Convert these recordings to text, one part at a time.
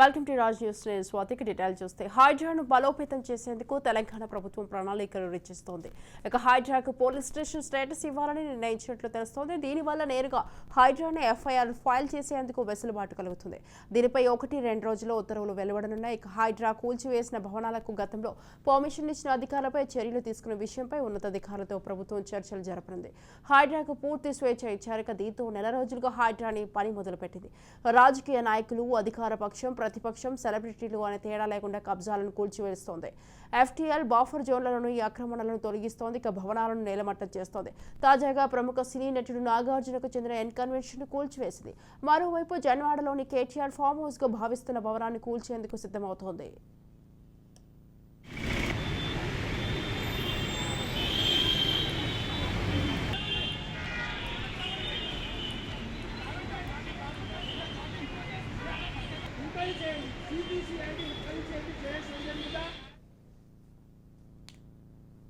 Welcome to Raj news. నేను స్వాతికి detail చూస్తే హైడ్రాను బలోపేతం చేసేందుకు తెలంగాణ ప్రభుత్వం ప్రణాళికలు రచిస్తోంది. ఇక హైడ్రాకు పోలీస్ స్టేషన్ స్టేటస్ ఇవ్వాలని నిర్ణయించినట్లు తెలుస్తోంది. దీనివల్ల నేరుగా హైడ్రాను ఎఫ్ఐఆర్ ఫైల్ చేసేందుకు వెసులుబాటు కలుగుతుంది. దీనిపై 1-2 రోజుల్లో ఉత్తర్వులు వెలువడనున్నాయి. ఇక హైడ్రా కూల్చివేసిన భవనాలకు గతంలో పర్మిషన్ ఇచ్చిన అధికారులపై చర్యలు తీసుకున్న విషయంపై ఉన్నతాధికారులతో ప్రభుత్వం చర్చలు జరపనుంది. హైడ్రాకు పూర్తి స్వేచ్ఛ ఇచ్చారు. దీంతో నెల రోజులుగా హైడ్రాని పని మొదలుపెట్టింది. రాజకీయ నాయకులు, అధికార పక్షం, ప్రతిపక్షం, సెలబ్రిటీలు అనే తేడా లేకుండా కబ్జాలను కూల్చివేస్తోంది. ఎఫ్టీఎల్ బఫర్ జోన్లలోనూ ఈ ఆక్రమణలను తొలగిస్తోంది. ఇక భవనాలను నేలమట్టం చేస్తోంది. తాజాగా ప్రముఖ సినీ నటుడు నాగార్జునకు చెందిన ఎన్ కన్వెన్షన్ కూల్చివేసింది. మరోవైపు జన్వాడలోని కేటీఆర్ ఫామ్ హౌస్ గా భావిస్తున్న భవనాన్ని కూల్చేందుకు సిద్ధమవుతోంది.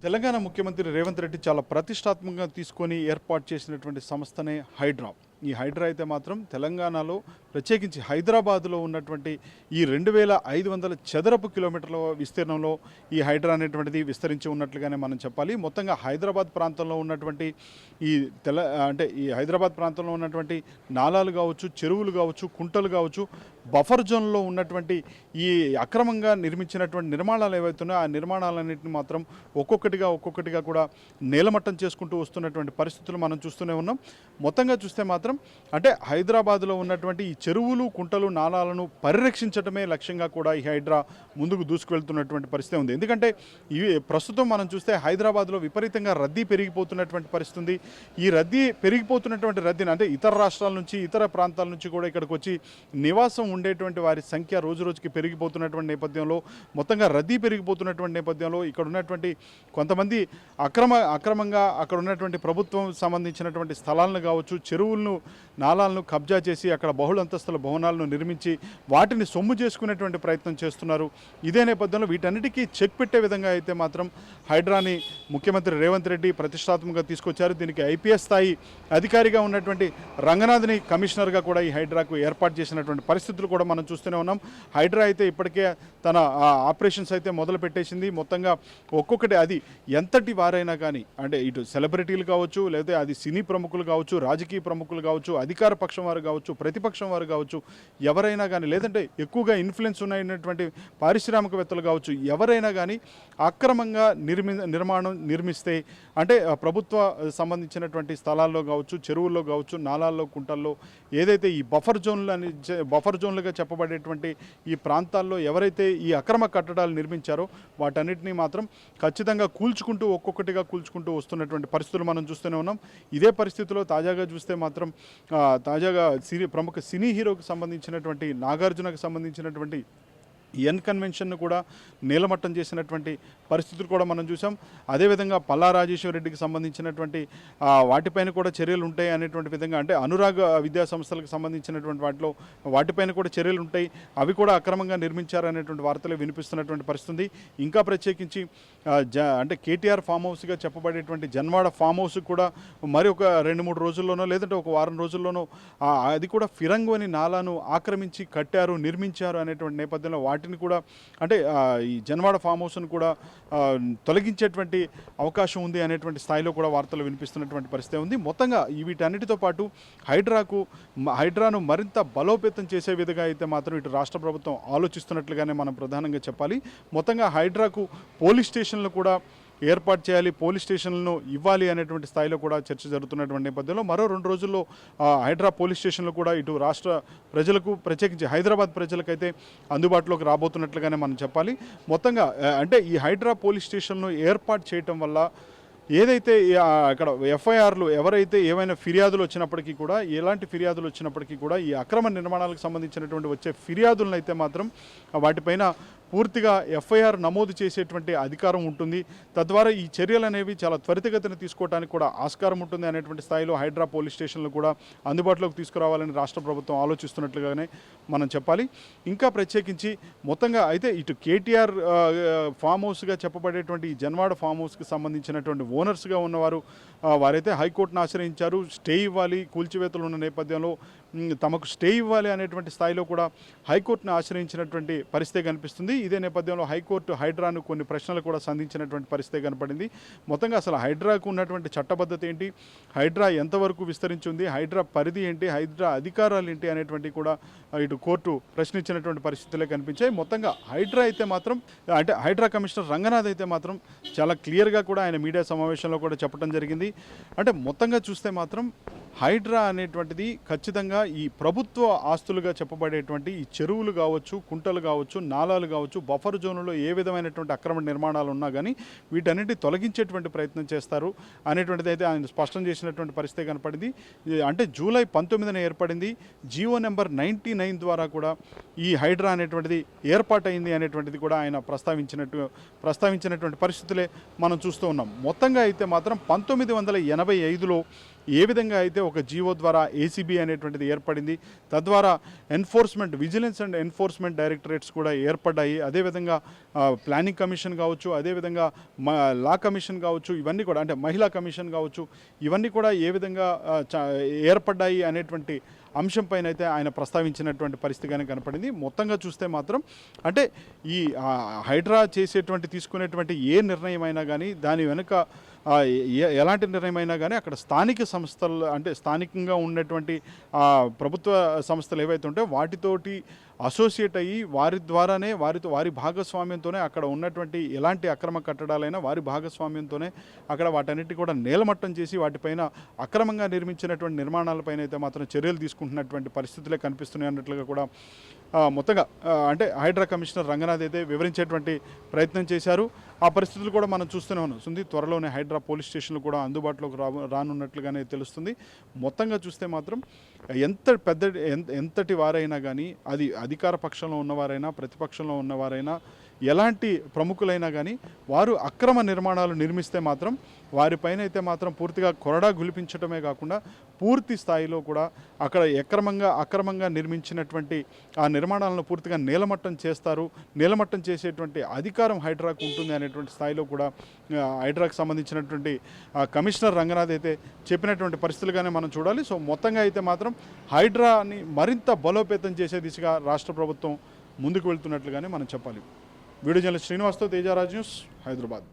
తెలంగాణ ముఖ్యమంత్రి రేవంత్ రెడ్డి చాలా ప్రతిష్టాత్మకంగా తీసుకొని ఏర్పాటు చేసినటువంటి సంస్థనే హైడ్రా. ఈ హైడ్రా అయితే మాత్రం తెలంగాణలో ప్రత్యేకించి హైదరాబాద్లో ఉన్నటువంటి ఈ 2500 చదరపు కిలోమీటర్ల విస్తీర్ణంలో ఈ హైడ్రా అనేటువంటిది విస్తరించి ఉన్నట్లుగానే మనం చెప్పాలి. మొత్తంగా హైదరాబాద్ ప్రాంతంలో ఉన్నటువంటి ఈ హైదరాబాద్ ప్రాంతంలో ఉన్నటువంటి నాలాలు కావచ్చు, చెరువులు కావచ్చు, కుంటలు కావచ్చు, బఫర్ జోన్లో ఉన్నటువంటి ఈ అక్రమంగా నిర్మించినటువంటి నిర్మాణాలు ఏవైతున్నాయో ఆ నిర్మాణాలన్నింటినీ మాత్రం ఒక్కొక్కటిగా కూడా నేలమట్టం చేసుకుంటూ వస్తున్నటువంటి పరిస్థితులు మనం చూస్తూనే ఉన్నాం. మొత్తంగా చూస్తే మాత్రం అంటే హైదరాబాద్లో ఉన్నటువంటి ఈ చెరువులు, కుంటలు, నాలాలను పరిరక్షించడమే లక్ష్యంగా కూడా ఈ హైడ్రా ముందుకు దూసుకువెళ్తున్నటువంటి పరిస్థితి ఉంది. ఎందుకంటే ప్రస్తుతం మనం చూస్తే హైదరాబాద్లో విపరీతంగా రద్దీ పెరిగిపోతున్నటువంటి పరిస్థితి ఉంది. ఈ పెరిగిపోతున్నటువంటి రద్దీని అంటే ఇతర రాష్ట్రాల నుంచి, ఇతర ప్రాంతాల నుంచి కూడా ఇక్కడికి వచ్చి నివాసం ఉండేటువంటి వారి సంఖ్య రోజుకి పెరిగిపోతున్నటువంటి నేపథ్యంలో, మొత్తంగా రద్దీ పెరిగిపోతున్నటువంటి నేపథ్యంలో ఇక్కడ ఉన్నటువంటి కొంతమంది అక్రమంగా అక్కడ ఉన్నటువంటి ప్రభుత్వం సంబంధించినటువంటి స్థలాలను కావచ్చు, చెరువులను, నాలాలను కబ్జా చేసి అక్కడ బహుళంతస్తుల భవనాలను నిర్మించి వాటిని సొమ్ము చేసుకునేటువంటి ప్రయత్నం చేస్తున్నారు. ఇదే నేపథ్యంలో వీటన్నిటికీ చెక్ పెట్టే విధంగా అయితే మాత్రం హైడ్రాని ముఖ్యమంత్రి రేవంత్ రెడ్డి ప్రతిష్టాత్మకంగా తీసుకొచ్చారు. దీనికి ఐపీఎస్ స్థాయి అధికారిగా ఉన్నటువంటి రంగనాథ్ని కమిషనర్గా కూడా ఈ హైడ్రాకు ఏర్పాటు చేసినటువంటి పరిస్థితులు కూడా మనం చూస్తూనే ఉన్నాం. హైడ్రా అయితే ఇప్పటికే తన ఆపరేషన్స్ అయితే మొదలు పెట్టేసింది. మొత్తంగా ఒక్కొక్కటి అది ఎంతటి వారైనా కానీ, అంటే ఇటు సెలబ్రిటీలు కావచ్చు, లేదా అది సినీ ప్రముఖులు కావచ్చు, రాజకీయ ప్రముఖులు కావచ్చు, అధికార పక్షం వారు కావచ్చు, ప్రతిపక్షం వారు కావచ్చు, ఎవరైనా కానీ, లేదంటే ఎక్కువగా ఇన్ఫ్లుయెన్స్ ఉన్నటువంటి పారిశ్రామికవేత్తలు కావచ్చు, ఎవరైనా కానీ అక్రమంగా నిర్మిస్తే, అంటే ప్రభుత్వ సంబంధించినటువంటి స్థలాల్లో కావచ్చు, చెరువుల్లో కావచ్చు, నాలాల్లో, కుంటల్లో ఏదైతే ఈ బఫర్ జోన్లుగా చెప్పబడేటువంటి ఈ ప్రాంతాల్లో ఎవరైతే ఈ అక్రమ కట్టడాలు నిర్మించారో వాటన్నిటినీ మాత్రం ఖచ్చితంగా ఒక్కొక్కటిగా కూల్చుకుంటూ వస్తున్నటువంటి పరిస్థితులు మనం చూస్తూనే ఉన్నాం. ఇదే పరిస్థితిలో తాజాగా చూస్తే మాత్రం ప్రముఖ సినీ హీరోకి సంబంధించినటువంటి నాగార్జునకు సంబంధించినటువంటి ఎన్ కన్వెన్షన్ను కూడా నీలమట్టం చేసినటువంటి పరిస్థితులు కూడా మనం చూసాం. అదేవిధంగా పల్లా రాజేశ్వర రెడ్డికి సంబంధించినటువంటి వాటిపైన కూడా చర్యలు ఉంటాయి అనేటువంటి విధంగా, అంటే అనురాగ్ విద్యా సంస్థలకు సంబంధించినటువంటి వాటిపైన కూడా చర్యలు ఉంటాయి, అవి కూడా అక్రమంగా నిర్మించారనేటువంటి వార్తలు వినిపిస్తున్నటువంటి పరిస్థితి. ఇంకా ప్రత్యేకించి అంటే కేటీఆర్ ఫామ్ హౌస్గా చెప్పబడేటువంటి జన్వాడ ఫామ్ హౌస్ కూడా మరి ఒక 2-3 రోజుల్లోనో, లేదంటే ఒక వారం రోజుల్లోనో అది కూడా ఫిరంగు అని నాలాను ఆక్రమించి కట్టారు, నిర్మించారు అనేటువంటి నేపథ్యంలో వాటిని కూడా, అంటే ఈ జన్వాడ ఫామ్ హౌస్ను కూడా తొలగించేటువంటి అవకాశం ఉంది అనేటువంటి స్థాయిలో కూడా వార్తలు వినిపిస్తున్నటువంటి పరిస్థితి ఉంది. మొత్తంగా వీటన్నిటితో పాటు హైడ్రాను మరింత బలోపేతం చేసే విధంగా అయితే మాత్రం ఇటు రాష్ట్ర ప్రభుత్వం ఆలోచిస్తున్నట్లుగానే మనం ప్రధానంగా చెప్పాలి. మొత్తంగా హైడ్రాకు పోలీస్ స్టేషన్లు కూడా ఏర్పాటు చేయాలి, పోలీస్ స్టేషన్లను ఇవ్వాలి అనేటువంటి స్థాయిలో కూడా చర్చ జరుగుతున్నటువంటి నేపథ్యంలో మరో 2 రోజుల్లో హైడ్రా పోలీస్ స్టేషన్లు కూడా ఇటు రాష్ట్ర ప్రజలకు, ప్రత్యేకించి హైదరాబాద్ ప్రజలకైతే అందుబాటులోకి రాబోతున్నట్లుగానే మనం చెప్పాలి. మొత్తంగా అంటే ఈ హైడ్రా పోలీస్ స్టేషన్ను ఏర్పాటు చేయటం వల్ల ఏదైతే అక్కడ ఎఫ్ఐఆర్లు ఎవరైతే ఏమైనా ఫిర్యాదులు వచ్చినప్పటికీ కూడా, ఎలాంటి ఫిర్యాదులు వచ్చినప్పటికీ కూడా ఈ అక్రమ నిర్మాణాలకు సంబంధించినటువంటి వచ్చే ఫిర్యాదులను అయితే మాత్రం వాటిపైన పూర్తిగా ఎఫ్ఐఆర్ నమోదు చేసేటువంటి అధికారం ఉంటుంది. తద్వారా ఈ చర్యలు అనేవి చాలా త్వరితగతిన తీసుకోవడానికి కూడా ఆస్కారం ఉంటుంది అనేటువంటి స్థాయిలో హైడ్రా పోలీస్ స్టేషన్లు కూడా అందుబాటులోకి తీసుకురావాలని రాష్ట్ర ప్రభుత్వం ఆలోచిస్తున్నట్లుగానే మనం చెప్పాలి. ఇంకా ప్రత్యేకించి మొత్తంగా అయితే ఇటు కేటీఆర్ ఫామ్ హౌస్గా చెప్పబడేటువంటి ఈ జన్వాడ ఫామ్ హౌస్కి సంబంధించినటువంటి ఓనర్స్గా ఉన్నవారు వారైతే హైకోర్టును ఆశ్రయించారు. స్టే ఇవ్వాలి, కూల్చివేతలు ఉన్న నేపథ్యంలో తమకు స్టే ఇవ్వాలి అనేటువంటి స్థాయిలో కూడా హైకోర్టును ఆశ్రయించినటువంటి పరిస్థితి కనిపిస్తుంది. ఇదే నేపథ్యంలో హైకోర్టు హైడ్రాను కొన్ని ప్రశ్నలు కూడా సంధించినటువంటి పరిస్థితి కనపడింది. మొత్తంగా అసలు హైడ్రాకు ఉన్నటువంటి చట్టబద్ధత ఏంటి, హైడ్రా ఎంతవరకు విస్తరించి ఉంది, హైడ్రా పరిధి ఏంటి, హైడ్రా అధికారాలు ఏంటి అనేటువంటి కూడా ఇటు కోర్టు ప్రశ్నించినటువంటి పరిస్థితులే కనిపించాయి. మొత్తంగా హైడ్రా అయితే మాత్రం అంటే హైడ్రా కమిషనర్ రంగనాథ్ అయితే మాత్రం చాలా క్లియర్గా కూడా ఆయన మీడియా సమావేశంలో కూడా చెప్పడం జరిగింది. అంటే మొత్తంగా చూస్తే మాత్రం హైడ్రా అనేటువంటిది ఖచ్చితంగా ఈ ప్రభుత్వ ఆస్తులుగా చెప్పబడేటువంటి ఈ చెరువులు కావచ్చు, కుంటలు కావచ్చు, నాలాలు కావచ్చు, బఫర్ జోన్లో ఏ విధమైనటువంటి అక్రమ నిర్మాణాలు ఉన్నా కానీ వీటన్నిటి తొలగించేటువంటి ప్రయత్నం చేస్తారు అనేటువంటిది అయితే ఆయన స్పష్టం చేసినటువంటి పరిస్థితి కనపడింది. అంటే జూలై 19న ఏర్పడింది. జీవో నెంబర్ 99 ద్వారా కూడా ఈ హైడ్రా అనేటువంటిది ఏర్పాటైంది అనేటువంటిది కూడా ఆయన ప్రస్తావించినటువంటి పరిస్థితులే మనం చూస్తూ ఉన్నాం. మొత్తంగా అయితే మాత్రం 1985లో ఏ విధంగా అయితే ఒక జీవో ద్వారా ఏసీబీ అనేటువంటిది ఏర్పడింది, తద్వారా విజిలెన్స్ అండ్ ఎన్ఫోర్స్మెంట్ డైరెక్టరేట్స్ కూడా ఏర్పడ్డాయి. అదేవిధంగా ప్లానింగ్ కమిషన్ కావచ్చు, అదేవిధంగా లా కమిషన్ కావచ్చు, ఇవన్నీ కూడా అంటే మహిళా కమిషన్ కావచ్చు, ఇవన్నీ కూడా ఏ విధంగా ఏర్పడ్డాయి అనేటువంటి అంశంపైన అయితే ఆయన ప్రస్తావించినటువంటి పరిస్థితిగానే కనపడింది. మొత్తంగా చూస్తే మాత్రం అంటే ఈ హైడ్రా తీసుకునేటువంటి ఏ నిర్ణయం అయినా కానీ దాని వెనుక ఎలాంటి నిర్ణయం అయినా కానీ అక్కడ స్థానిక సంస్థలు అంటే స్థానికంగా ఉన్నటువంటి ప్రభుత్వ సంస్థలు ఏవైతే ఉంటాయో వాటితోటి అసోసియేట్ అయ్యి వారి ద్వారానే వారి భాగస్వామ్యంతోనే అక్కడ ఉన్నటువంటి ఎలాంటి అక్రమ కట్టడాలైనా వారి భాగస్వామ్యంతోనే అక్కడ వాటన్నిటి కూడా నేలమట్టం చేసి వాటిపైన అక్రమంగా నిర్మించినటువంటి నిర్మాణాలపైన అయితే మాత్రం చర్యలు తీసుకుంటున్నటువంటి పరిస్థితులే కనిపిస్తున్నాయి అన్నట్లుగా కూడా మొత్తంగా అంటే హైడ్రా కమిషనర్ రంగనాథ్ అయితే వివరించేటువంటి ప్రయత్నం చేశారు. ఆ పరిస్థితులు కూడా మనం చూస్తూనే ఉన్నాం. త్వరలోనే హైడ్రా పోలీస్ స్టేషన్లు కూడా అందుబాటులోకి రానున్నట్లుగానే తెలుస్తుంది. మొత్తంగా చూస్తే మాత్రం ఎంతటి వారైనా కానీ అది అధికార పక్షంలో ఉన్నవారైనా ప్రతిపక్షంలో ఉన్నవారైనా ఎలాంటి ప్రముఖులైనా కానీ వారు అక్రమ నిర్మాణాలు నిర్మిస్తే మాత్రం వారిపైన అయితే మాత్రం పూర్తిగా కొరడా గులిపించడమే కాకుండా పూర్తి స్థాయిలో కూడా అక్కడ అక్రమంగా నిర్మించినటువంటి ఆ నిర్మాణాలను పూర్తిగా నేలమట్టం చేస్తారు. నేలమట్టం చేసేటువంటి అధికారం హైడ్రాకు ఉంటుంది అనేటువంటి స్థాయిలో కూడా హైడ్రాకు సంబంధించినటువంటి కమిషనర్ రంగనాథ్ అయితే చెప్పినటువంటి పరిస్థితులుగానే మనం చూడాలి. సో మొత్తంగా అయితే మాత్రం హైడ్రాని మరింత బలోపేతం చేసే దిశగా రాష్ట్ర ప్రభుత్వం ముందుకు వెళ్తున్నట్లుగానే మనం చెప్పాలి. వీడియో జర్నలిస్ట్ శ్రీనివాస్తో తేజారాజ్ న్యూస్, హైదరాబాద్.